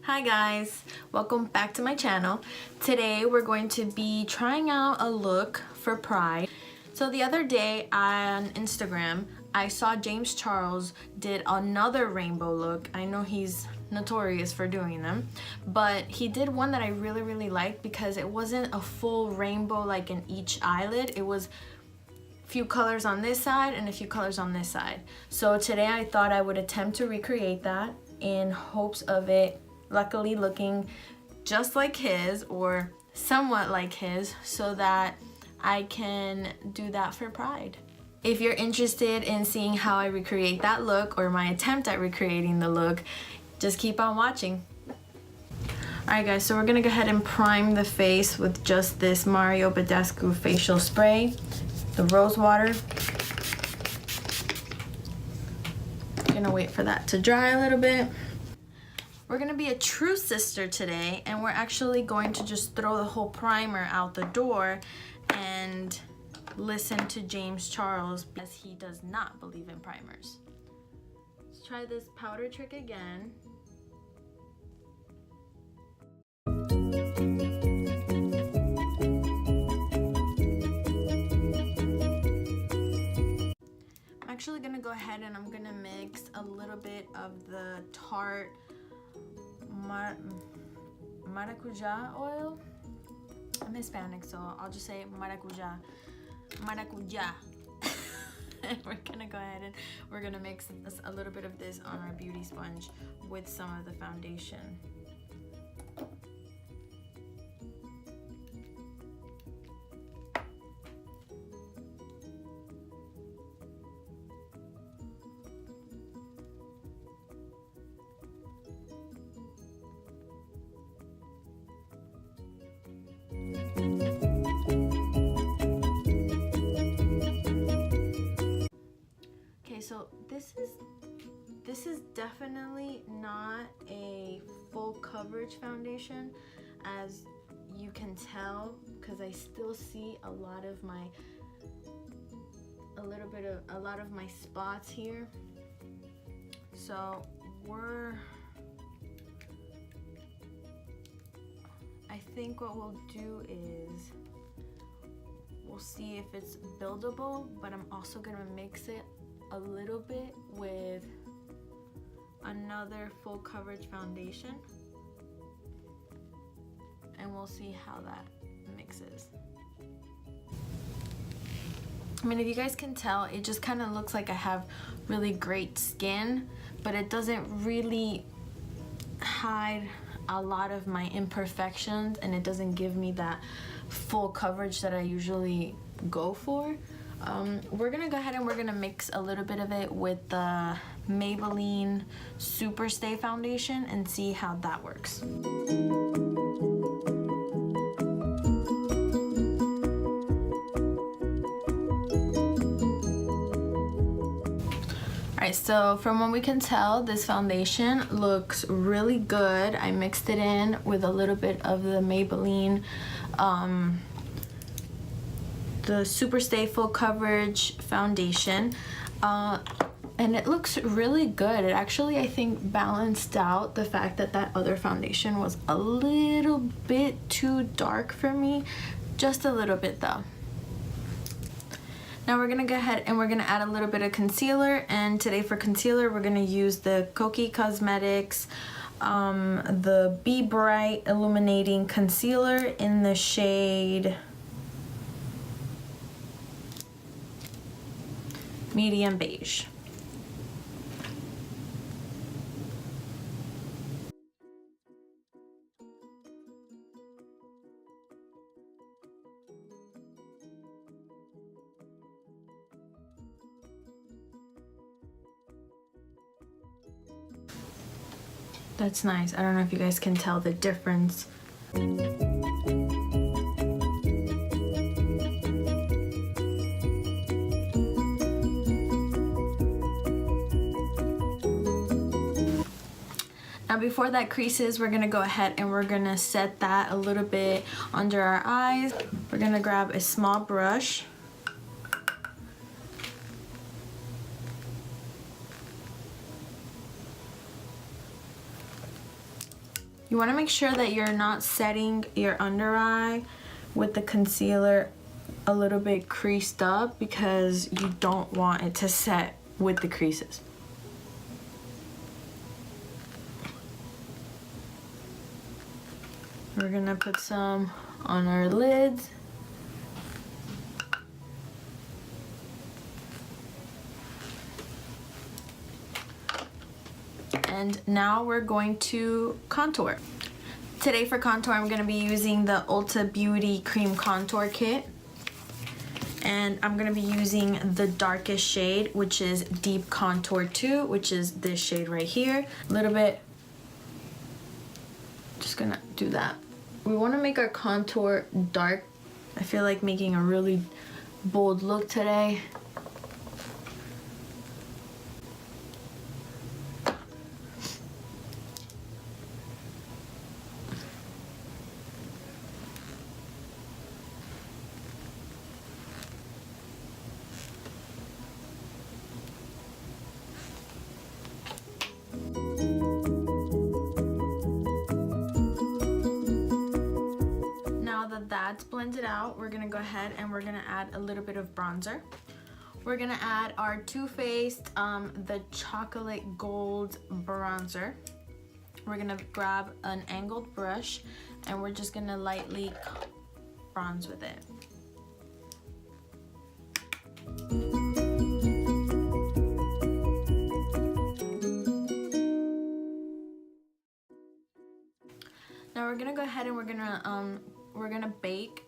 Hi guys, welcome back to my channel. Today we're going to be trying out a look for Pride. So the other day on Instagram, I saw James Charles did another rainbow look. I know he's notorious for doing them, but he did one that I really liked because it wasn't a full rainbow like in each eyelid. It was a few colors on this side and a few colors on this side. So today I thought I would attempt to recreate that in hopes of it luckily looking just like his or somewhat like his so that I can do that for Pride. If you're interested in seeing how I recreate that look or my attempt at recreating the look, just keep on watching. Alright guys, so we're gonna go ahead and prime the face with just this Mario Badescu facial spray, the rose water. Gonna wait for that to dry a little bit. We're gonna be a true sister today, and we're actually going to just throw the whole primer out the door and listen to James Charles because he does not believe in primers. Let's try this powder trick again. I'm actually gonna go ahead and I'm gonna mix a little bit of the Tarte maracuja oil. I'm Hispanic, so I'll just say maracuja. We're gonna go ahead and we're gonna mix a little bit of this on our beauty sponge with some of the foundation. So this is definitely not a full coverage foundation, as you can tell, because I still see a lot of my spots here. So I think what we'll do is we'll see if it's buildable, but I'm also gonna mix it a little bit with another full coverage foundation, and we'll see how that mixes. I mean, if you guys can tell, it just kind of looks like I have really great skin, but it doesn't really hide a lot of my imperfections, and it doesn't give me that full coverage that I usually go for. We're gonna go ahead and we're gonna mix a little bit of it with the Maybelline Super Stay Foundation and see how that works. Alright, so from what we can tell, this foundation looks really good. I mixed it in with a little bit of the Maybelline the Super Stay Full Coverage Foundation, and it looks really good. It actually, I think, balanced out the fact that that other foundation was a little bit too dark for me, just a little bit though. Now we're gonna go ahead and we're gonna add a little bit of concealer, and today for concealer we're gonna use the Kokie Cosmetics the Be Bright Illuminating Concealer in the shade Medium Beige. That's nice. I don't know if you guys can tell the difference. Now before that creases, we're gonna go ahead and we're gonna set that a little bit under our eyes. We're gonna grab a small brush. You want to make sure that you're not setting your under eye with the concealer a little bit creased up, because you don't want it to set with the creases. We're gonna put some on our lids. And now we're going to contour. Today for contour, I'm gonna be using the Ulta Beauty Cream Contour Kit. And I'm gonna be using the darkest shade, which is Deep Contour 2, which is this shade right here. A little bit, just gonna do that. We wanna make our contour dark. I feel like making a really bold look today. That's blended out, we're gonna go ahead and we're gonna add a little bit of bronzer. We're gonna add our Too Faced the chocolate gold bronzer. We're gonna grab an angled brush and we're just gonna lightly bronze with it. Now we're gonna go ahead and we're gonna bake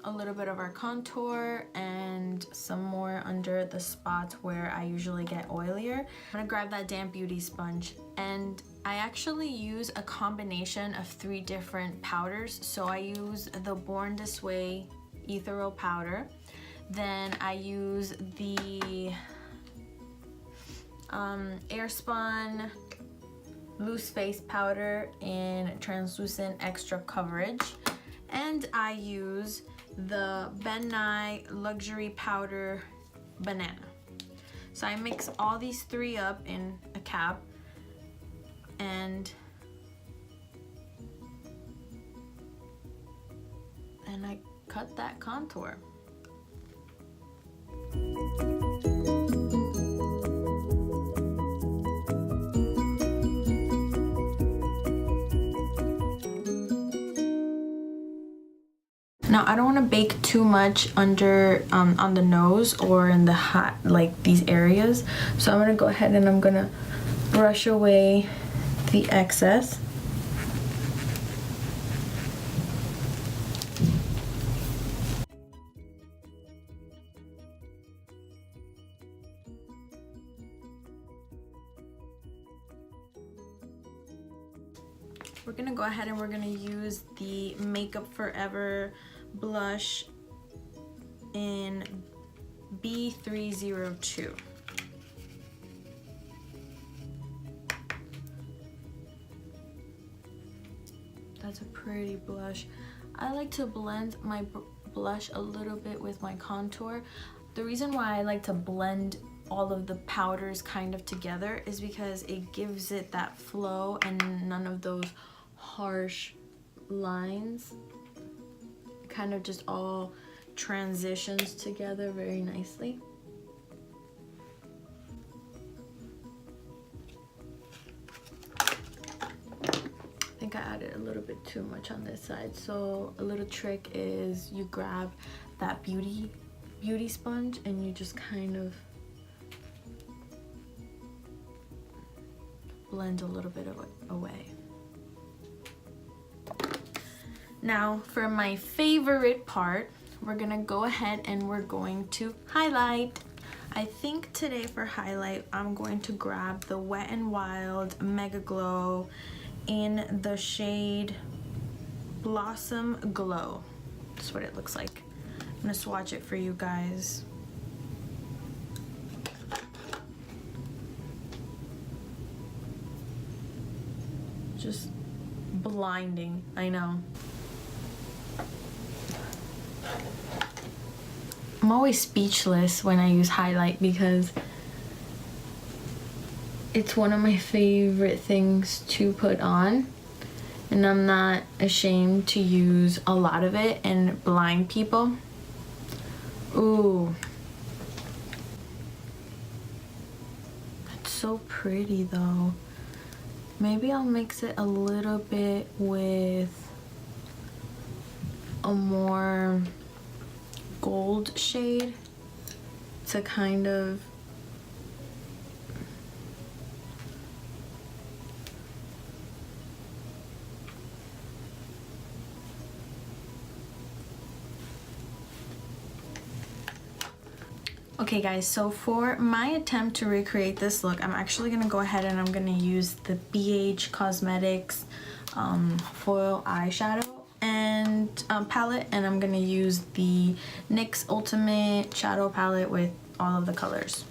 a little bit of our contour and some more under the spots where I usually get oilier. I'm gonna grab that damp beauty sponge, and I actually use a combination of 3 different powders. So I use the Born This Way ethereal powder, then I use the Airspun loose face powder in translucent extra coverage, and I use the Ben Nye luxury powder banana. So I mix all these 3 up in a cap and I cut that contour. Now I don't want to bake too much under on the nose or in the hot, like these areas. So I'm gonna go ahead and I'm gonna brush away the excess. We're gonna go ahead and we're gonna use the Makeup Forever blush in B302. That's a pretty blush. I like to blend my blush a little bit with my contour. The reason why I like to blend all of the powders kind of together is because it gives it that flow and none of those harsh lines. Kind of just all transitions together very nicely. I think I added a little bit too much on this side, so a little trick is you grab that beauty sponge and you just kind of blend a little bit of it away. Now for my favorite part, we're gonna go ahead and we're going to highlight. I think today for highlight, I'm going to grab the Wet n Wild Mega Glow in the shade Blossom Glow. That's what it looks like. I'm gonna swatch it for you guys. Just blinding, I know. I'm always speechless when I use highlight because it's one of my favorite things to put on. and I'm not ashamed to use a lot of it and blind people. Ooh. It's so pretty though. Maybe I'll mix it a little bit with a more gold shade to kind of Okay guys, so for my attempt to recreate this look, I'm actually going to go ahead and I'm going to use the BH Cosmetics foil eyeshadow and palette, and I'm going to use the NYX Ultimate Shadow Palette with all of the colors.